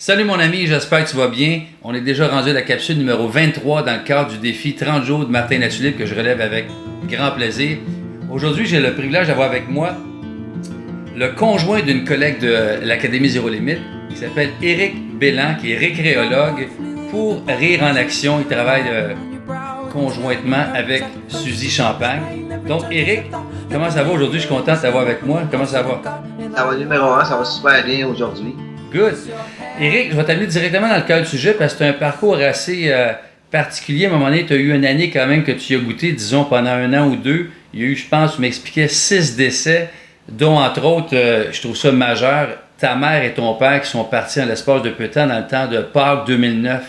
Salut mon ami, j'espère que tu vas bien. On est déjà rendu à la capsule numéro 23 dans le cadre du défi 30 jours de Martin Latulippe que je relève avec grand plaisir. Aujourd'hui, j'ai le privilège d'avoir avec moi le conjoint d'une collègue de l'Académie Zéro Limite qui s'appelle Éric Bélan, qui est récréologue pour Rire en Action. Il travaille conjointement avec Suzy Champagne. Donc Éric, comment ça va aujourd'hui? Je suis content de t'avoir avec moi. Comment ça va? Ça va numéro 1, ça va super bien aujourd'hui. Good. Éric, je vais t'amener directement dans le cœur du sujet parce que tu as un parcours assez particulier. À un moment donné, tu as eu une année quand même que tu y as goûté, disons, pendant un an ou deux. Il y a eu, je pense, tu m'expliquais 6 décès, dont entre autres, je trouve ça majeur, ta mère et ton père qui sont partis en l'espace de peu de temps dans le temps de Pâques 2009.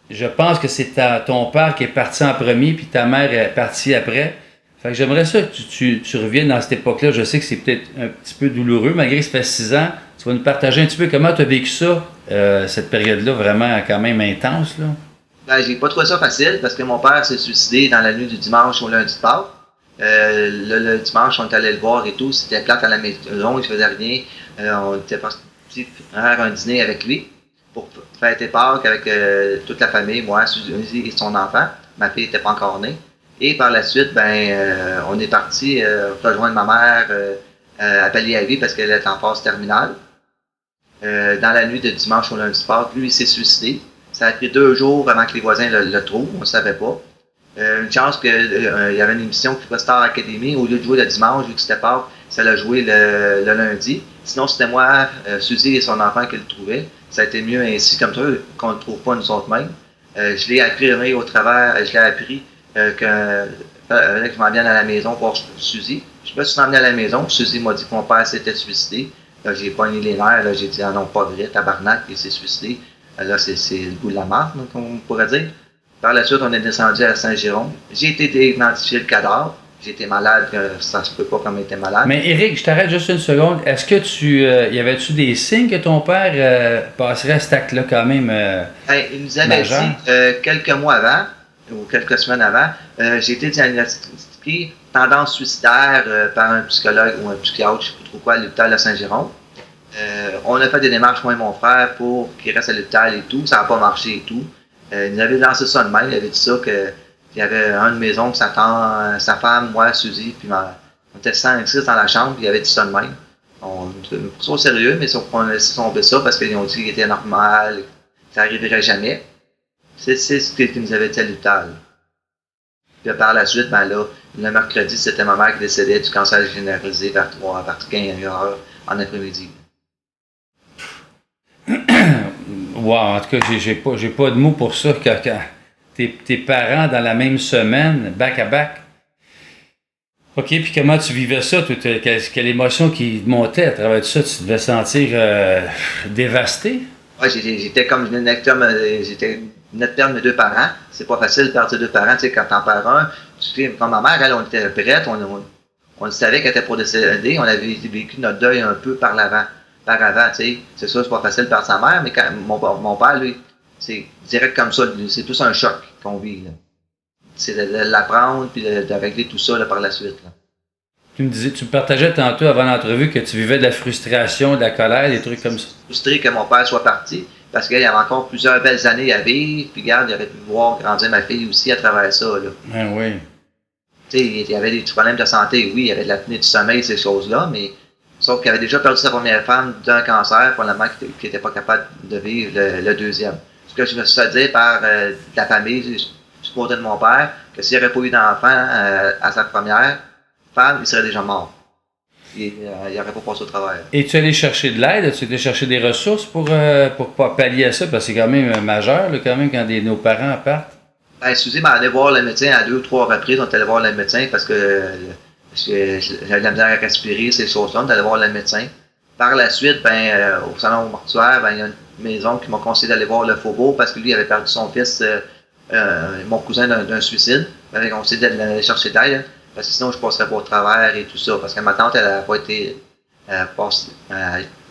Je pense que c'est ton père qui est parti en premier puis ta mère est partie après. Fait que j'aimerais ça que tu reviennes dans cette époque-là. Je sais que c'est peut-être un petit peu douloureux, malgré que ça fait 6 ans. Tu vas nous partager un petit peu comment tu as vécu ça, cette période-là, vraiment quand même intense, là. Ben, j'ai pas trouvé ça facile parce que mon père s'est suicidé dans la nuit du dimanche au lundi de Pâques. Le dimanche, on est allé le voir et tout. C'était plate à la maison, il faisait rien. On était parti faire un dîner avec lui pour fêter Pâques avec toute la famille, moi, Suzy et son enfant. Ma fille n'était pas encore née. Et par la suite, on est parti rejoindre ma mère à Palier-à-Vie parce qu'elle est en phase terminale. Dans la nuit de dimanche au lundi de Pâques, lui, il s'est suicidé. Ça a pris 2 jours avant que les voisins le trouvent, on ne savait pas. Une chance qu'il y avait une émission qui s'appelait Star Academy, au lieu de jouer le dimanche, vu que c'était Pâques, ça l'a joué le lundi. Sinon, c'était moi, Suzy et son enfant qui le trouvaient. Ça a été mieux ainsi, comme ça, qu'on ne le trouve pas nous autres mêmes. Je l'ai appris au travers, je l'ai appris que je m'en vienne à la maison voir Suzy. Je me suis emmené à la maison, Suzy m'a dit que mon père s'était suicidé. Là, j'ai pogné les nerfs, là, j'ai dit ah non, pas vrai, tabarnak, il s'est suicidé. Là, c'est le goût de la marque, comme on pourrait dire. Par la suite, on est descendu à Saint-Jérôme. J'ai été identifié le cadavre. J'étais malade, ça se peut pas comme il était malade. Mais Éric, je t'arrête juste une seconde. Est-ce que y avait-tu des signes que ton père passerait à cet acte-là quand même il nous avait majeur? dit quelques mois avant, ou quelques semaines avant, j'ai été diagnostiqué tendance suicidaire par un psychologue ou un psychiatre, je ne sais pas trop quoi, à l'hôpital de Saint-Jérôme. On a fait des démarches, moi et mon frère, pour qu'il reste à l'hôpital et tout. Ça n'a pas marché et tout. Il nous avait lancé ça de même. Il avait dit ça qu'il y avait un de mes oncles, sa femme, moi, Suzy, puis on était 5-6 dans la chambre, puis il avait dit ça de même. On pris ça au sérieux, mais on a laissé tomber ça parce qu'ils ont dit qu'il était normal, que ça n'arriverait jamais. C'est ce qu'ils nous avait dit à l'hôpital. Puis par la suite, le mercredi, c'était ma mère qui décédait du cancer généralisé vers 15h en après-midi. Wow, en tout cas, j'ai pas de mots pour ça quand tes parents dans la même semaine, back à back. OK, puis comment tu vivais ça? Quelle émotion qui montait à travers tout ça? Tu devais sentir dévasté? Ouais, j'étais comme je venais de perdre mes 2 parents. C'est pas facile de perdre tes 2 parents, tu sais, quand t'en perds un. Comme ma mère, elle, on était prête, on savait qu'elle était pour décéder, on avait vécu notre deuil un peu par avant, tu sais. C'est sûr, c'est pas facile de perdre sa mère, mais quand mon père, lui, c'est direct comme ça, c'est plus un choc qu'on vit, là. C'est de l'apprendre puis de régler tout ça là, par la suite, là. Tu me partageais tantôt avant l'entrevue que tu vivais de la frustration, de la colère, des trucs comme ça. Frustré que mon père soit parti, parce qu'il y avait encore plusieurs belles années à vivre, puis regarde, il aurait pu voir grandir ma fille aussi à travers ça, là. Ah oui. Tu sais, il y avait des problèmes de santé, oui, il y avait de l'apnée du sommeil, ces choses-là, mais sauf qu'il avait déjà perdu sa première femme d'un cancer, probablement qui n'était pas capable de vivre le deuxième. Ce que je me suis fait dire par la famille, du côté de mon père, que s'il n'aurait pas eu d'enfant à sa première femme, il serait déjà mort. Il n'aurait pas passé au travers. Et tu es allé chercher de l'aide? Tu es allé chercher des ressources pour pallier à ça? Parce que c'est quand même majeur, là, quand même, quand nos parents partent. Suzy m'a allé voir le médecin à 2 ou 3 reprises. On est allé voir le médecin parce que j'avais de la misère à respirer, ces choses-là. On est allé voir le médecin. Par la suite, au salon mortuaire, il y a une maison qui m'a conseillé d'aller voir le Faubourg parce que lui avait perdu son fils, mon cousin, d'un suicide. Il m'avait conseillé d'aller chercher d'aide parce que sinon je passerais pas au travers et tout ça. Parce que ma tante, elle n'a pas été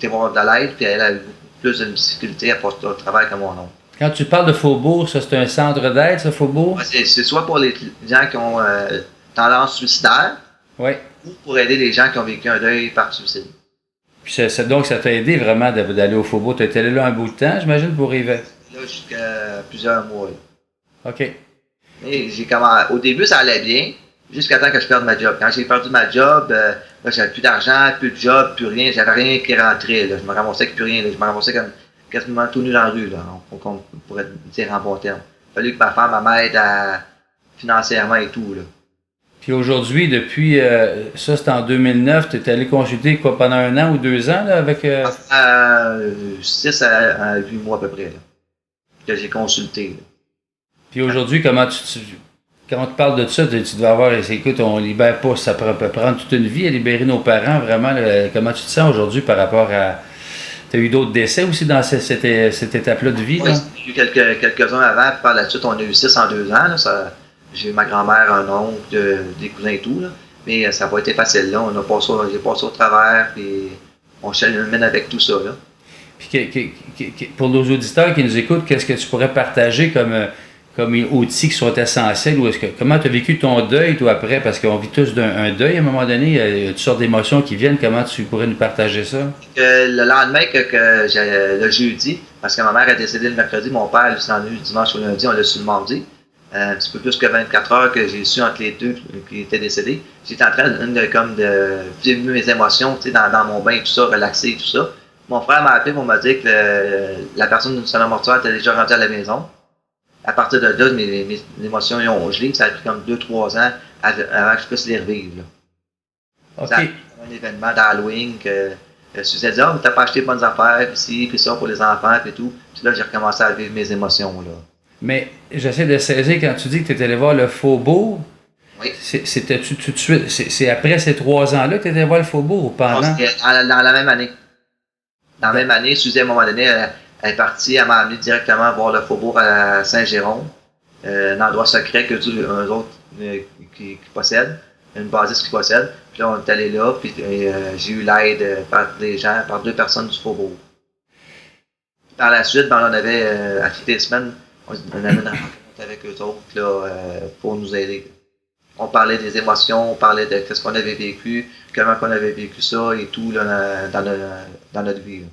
voir de l'aide, puis elle a eu beaucoup plus de difficultés à passer au travers que mon oncle. Quand tu parles de Faubourg, ça c'est un centre d'aide, ça, Faubourg? Ouais, c'est soit pour les gens qui ont tendance suicidaire, oui, ou pour aider les gens qui ont vécu un deuil par suicide. Puis donc, ça t'a aidé vraiment d'aller au Faubourg. Tu étais allé là un bout de temps, j'imagine, pour y vivre. Là, jusqu'à plusieurs mois. Là. OK. Mais au début, ça allait bien, jusqu'à temps que je perde ma job. Quand j'ai perdu ma job, là, j'avais plus d'argent, plus de job, plus rien. J'avais rien qui rentrait. Là. Je me ramassais avec plus rien. Là. Je me ramassais comme quasiment tout nu dans la rue, là, on pourrait dire en bon terme. Il a fallu que ma femme m'aide financièrement et tout. Là. Puis aujourd'hui, depuis, ça c'était en 2009, tu es allé consulter quoi, pendant 1 an ou 2 ans là, avec... 6 à 8 mois à peu près, là, que j'ai consulté. Là. Puis aujourd'hui, quand on te parle de ça, tu dois avoir, écoute, on libère pas, ça peut prendre toute une vie à libérer nos parents, vraiment. Là, comment tu te sens aujourd'hui par rapport à... Tu as eu d'autres décès aussi dans cette étape-là de vie? Oui, j'ai eu quelques-uns avant, puis par la suite, on a eu 6 en 2 ans. Là, j'ai eu ma grand-mère, un oncle, des cousins et tout. Là. Mais ça n'a pas été facile. Là. J'ai passé au travers, puis on chemine avec tout ça. Là. Puis pour nos auditeurs qui nous écoutent, qu'est-ce que tu pourrais partager comme outils qui sont essentiels? Ou comment tu as vécu ton deuil, toi, après? Parce qu'on vit tous un deuil à un moment donné. Il y a toutes sortes d'émotions qui viennent. Comment tu pourrais nous partager ça? Le lendemain, le jeudi, parce que ma mère est décédée le mercredi, mon père, lui, s'est enlevé le dimanche au lundi, on l'a su le mardi. Un petit peu plus que 24 heures que j'ai su entre les deux qui étaient décédés. J'étais en train de vivre mes émotions dans mon bain, tout ça, relaxer, tout ça. Mon frère m'a appelé pour me dire que la personne du salon mortuaire était déjà rendue à la maison. À partir de là, mes émotions ont gelé. Ça a pris comme 2-3 ans avant que je puisse les revivre. Là. OK. Ça a été un événement d'Halloween que Suzette dit « Ah, t'as pas acheté de bonnes affaires, puis puis ça pour les enfants, puis tout. » Puis là, j'ai recommencé à vivre mes émotions. Là. Mais j'essaie de saisir quand tu dis que tu étais allé voir le Faubourg. Oui. C'était-tu tout de suite? C'est après ces 3 ans-là que tu étais allé voir le Faubourg ou pendant? Non, c'était dans la même année. Dans la même année, Suzy, à un moment donné, elle est partie, elle m'a amené directement voir le Faubourg à Saint-Jérôme, un endroit secret que eux autres qui possèdent, une basiste qui possède. Puis là, on est allé là, puis j'ai eu l'aide par des gens, par 2 personnes du Faubourg. Par la suite, on avait, à toutes les semaines, on avait une rencontre avec eux autres là, pour nous aider. On parlait des émotions, on parlait de ce qu'on avait vécu, comment on avait vécu ça et tout là, dans notre vie. Là.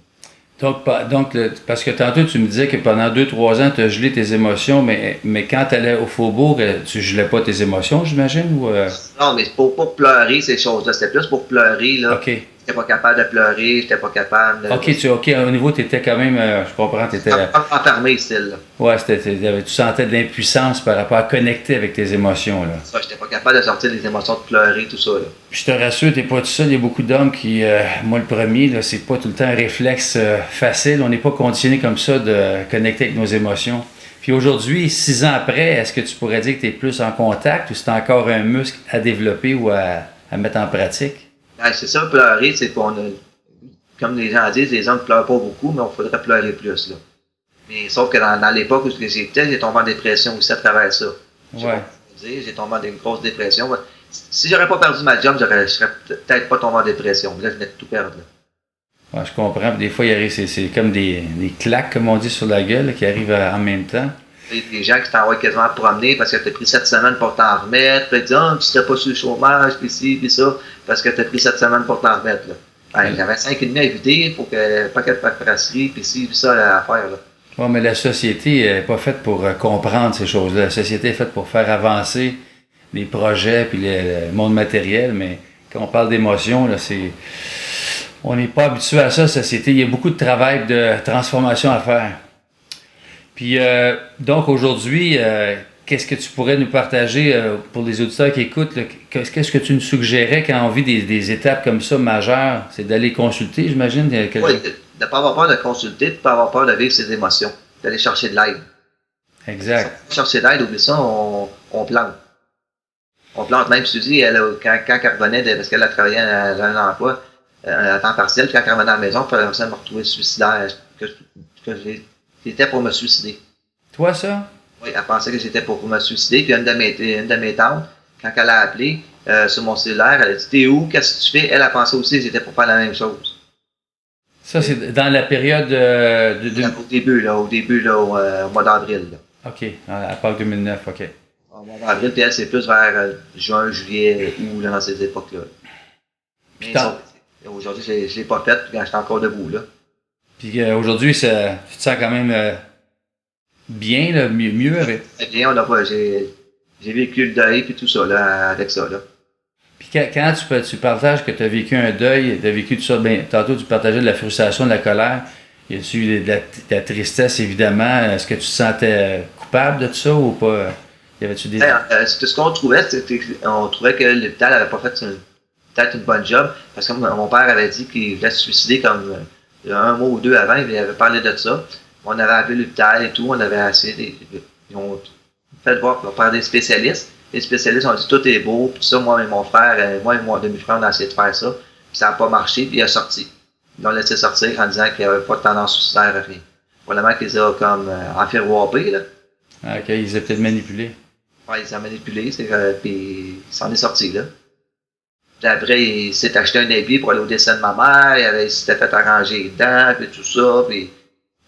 Donc, parce que tantôt tu me disais que pendant 2-3 ans, tu as gelé tes émotions, mais quand tu allais au Faubourg, tu gelais pas tes émotions, j'imagine? Ou Non, mais c'est pour pleurer ces choses-là. C'était plus pour pleurer. Là. OK. J'étais pas capable de pleurer, j'étais pas capable de... OK, au niveau, tu étais quand même, je comprends, tu étais... enfermé, style. Là. Ouais, tu sentais de l'impuissance par rapport à connecter avec tes émotions. Là. Ça, j'étais pas capable de sortir les émotions, de pleurer, tout ça. Là. Je te rassure, t'es pas tout seul, il y a beaucoup d'hommes qui, moi le premier, là, c'est pas tout le temps un réflexe facile, on n'est pas conditionné comme ça de connecter avec nos émotions. Puis aujourd'hui, 6 ans après, est-ce que tu pourrais dire que tu es plus en contact ou c'est encore un muscle à développer ou à mettre en pratique? Ben, c'est ça, pleurer, c'est qu'on a, comme les gens disent, les hommes ne pleurent pas beaucoup, mais il faudrait pleurer plus. Là. Mais sauf que dans l'époque où j'étais, j'ai tombé en dépression aussi à travers ça. Ouais. J'ai tombé en une grosse dépression. Si j'aurais pas perdu ma job, je serais peut-être pas tombé en dépression. Là, je venais de tout perdre. Là. Ouais, je comprends. Des fois, il arrive, c'est comme des claques, comme on dit, sur la gueule, là, qui arrivent en même temps. Des gens qui t'envoient quasiment promener parce que tu as pris 7 semaines pour t'en remettre. Puis ils disent, tu serais pas sur le chômage, puis ci, puis ça, parce que tu as pris 7 semaines pour t'en remettre. Là. Ben, j'avais 5,5 à vider pour que pas qu'elle paperasserie, puis ci, puis ça à faire. Là. Oui, mais la société n'est pas faite pour comprendre ces choses-là. La société est faite pour faire avancer les projets puis le monde matériel, mais quand on parle d'émotion, là, on n'est pas habitué à ça, la société. Il y a beaucoup de travail de transformation à faire. Puis, donc, aujourd'hui, qu'est-ce que tu pourrais nous partager pour les auditeurs qui écoutent? Là, qu'est-ce que tu nous suggérais quand on vit des étapes comme ça majeures? C'est d'aller consulter, j'imagine? Oui, de ne pas avoir peur de consulter, de ne pas avoir peur de vivre ses émotions, d'aller chercher de l'aide. Exact. Si on chercher de l'aide, oublie ça, on plante. On plante, même si tu dis, quand elle revenait, parce qu'elle a travaillé dans un emploi à temps partiel, quand elle revenait à la maison, elle me retrouver suicidaire, que j'étais pour me suicider. Toi, ça? Oui, elle pensait que j'étais pour me suicider, puis une de mes tantes, quand elle a appelé sur mon cellulaire, elle a dit « T'es où? Qu'est-ce que tu fais? » Elle a pensé aussi que j'étais pour faire la même chose. Ça, c'est dans la période Au début, au mois d'avril. Là. OK, à Pâques 2009, OK. Au mois d'avril, puis elle, c'est plus vers juin, juillet, août, là, dans ces époques-là. Et aujourd'hui, je ne l'ai pas fait, puis quand j'étais encore debout, là. Puis aujourd'hui, tu te sens quand même bien, là, mieux avec. Eh bien, j'ai vécu le deuil, puis tout ça, là, avec ça, là. Puis quand tu partages que tu as vécu un deuil, tu as vécu tout ça, bien, tantôt tu partageais de la frustration, de la colère, y a-tu de la tristesse, évidemment. Est-ce que tu te sentais coupable de tout ça ou pas? Y avait-tu des... Ce qu'on trouvait, c'était qu'on trouvait que l'hôpital n'avait pas fait peut-être une bonne job, parce que mon père avait dit qu'il voulait se suicider comme un mois ou deux avant, il avait parlé de ça. On avait appelé l'hôpital et tout, on avait essayé, ils ont fait voir par des spécialistes. Les spécialistes ont dit tout est beau, puis tout ça, moi et mon frère, moi et mon demi-frère, on a essayé de faire ça, puis ça n'a pas marché, puis il a sorti. Ils l'ont laissé sortir en disant qu'il n'y avait pas de tendance suicidaire à rien. Probablement qu'ils ont comme enferroppé, là. Ah, ok, ils ont peut-être manipulé. Ouais, ils ont manipulé, puis il s'en est sorti, là. Puis après, il s'est acheté un habit pour aller au décès de ma mère, il s'était fait arranger les dents, puis tout ça, puis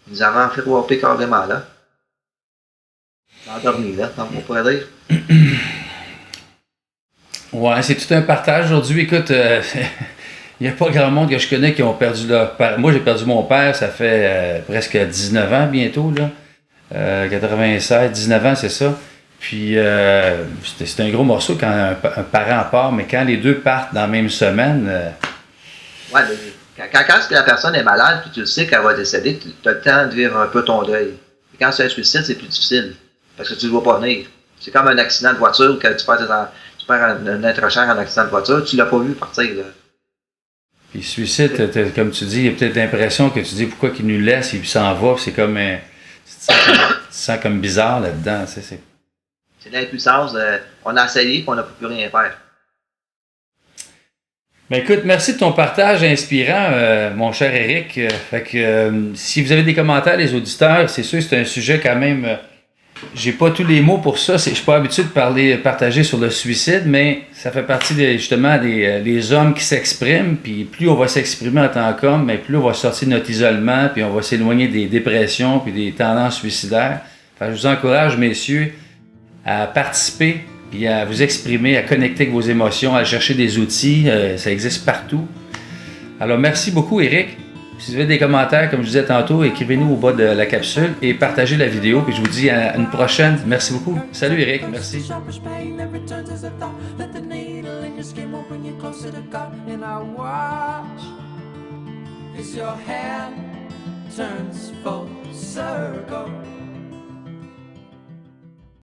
ils nous avaient enferroppé carrément, là. Endormi, là, comme on pourrait dire. Ouais, c'est tout un partage aujourd'hui. Écoute, il n'y a pas grand monde que je connais qui ont perdu leur père. Moi, j'ai perdu mon père, ça fait presque 19 ans bientôt, là. 96, 19 ans, c'est ça. Puis, c'est un gros morceau quand un parent part, mais quand les deux partent dans la même semaine... Ouais, mais quand la personne est malade, puis tu le sais qu'elle va décéder, tu as le temps de vivre un peu ton deuil. Et quand c'est un suicide, c'est plus difficile, parce que tu ne le vois pas venir. C'est comme un accident de voiture, quand tu perds un être cher en accident de voiture, tu ne l'as pas vu partir, là. Puis suicide, comme tu dis, il y a peut-être l'impression que tu dis pourquoi qu'il nous laisse et puis s'en va, puis c'est comme tu te sens comme bizarre là-dedans, tu sais, c'est l'impuissance, on a essayé, puis on n'a plus rien faire. Ben écoute, merci de ton partage inspirant, mon cher Éric. Fait que si vous avez des commentaires, les auditeurs, c'est sûr que c'est un sujet quand même. J'ai pas tous les mots pour ça. Je suis pas habitué de partager sur le suicide, mais ça fait partie justement des hommes qui s'expriment. Puis plus on va s'exprimer en tant qu'homme, mais plus on va sortir de notre isolement, puis on va s'éloigner des dépressions puis des tendances suicidaires. Fait que je vous encourage, messieurs, à participer, puis à vous exprimer, à connecter avec vos émotions, à chercher des outils. Ça existe partout. Alors, merci beaucoup, Éric. Si vous avez des commentaires, comme je disais tantôt, écrivez-nous au bas de la capsule et partagez la vidéo. Puis je vous dis à une prochaine. Merci beaucoup. Salut, Éric. Merci. As your hand turns full circle.